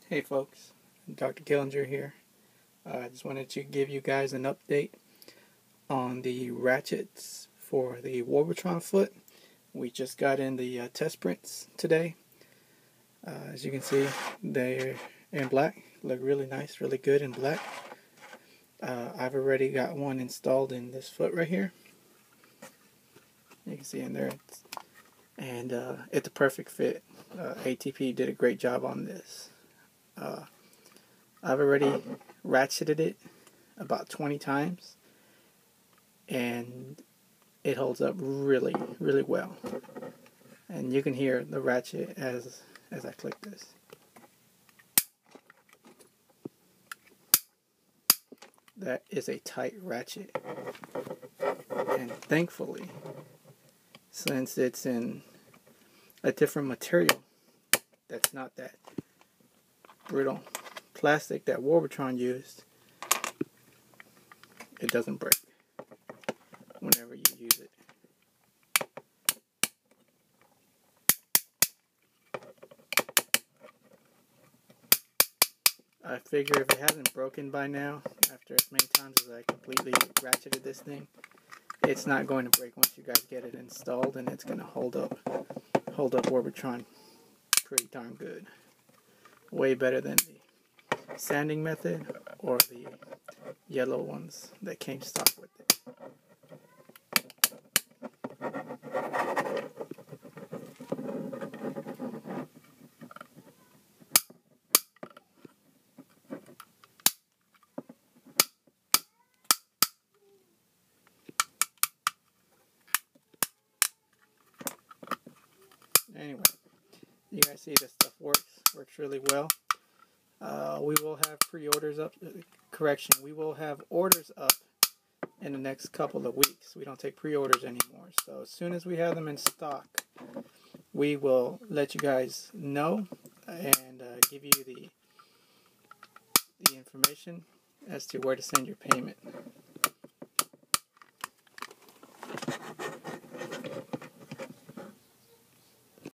Hey folks, Dr. Killinger here. I just wanted to give you guys an update on the ratchets for the Warbotron foot. We just got in the test prints today. As you can see, they're in black. Look really nice, really good in black. I've already got one installed in this foot right here. You can see in there. And it's a perfect fit. ATP did a great job on this. I've already ratcheted it about 20 times and it holds up really, really well. And you can hear the ratchet as I click this. That is a tight ratchet. And thankfully, since it's in a different material that's not that brittle plastic that Warbotron used, it doesn't break whenever you use it. I figure if it hasn't broken by now, after as many times as I completely ratcheted this thing, it's not going to break once you guys get it installed, and it's going to hold up Warbotron pretty darn good. Way better than the sanding method or the yellow ones that came stock with it. Anyway, you guys see this stuff works really well. We will have pre-orders up. We will have orders up in the next couple of weeks. We don't take pre-orders anymore. So as soon as we have them in stock, we will let you guys know and give you the information as to where to send your payment.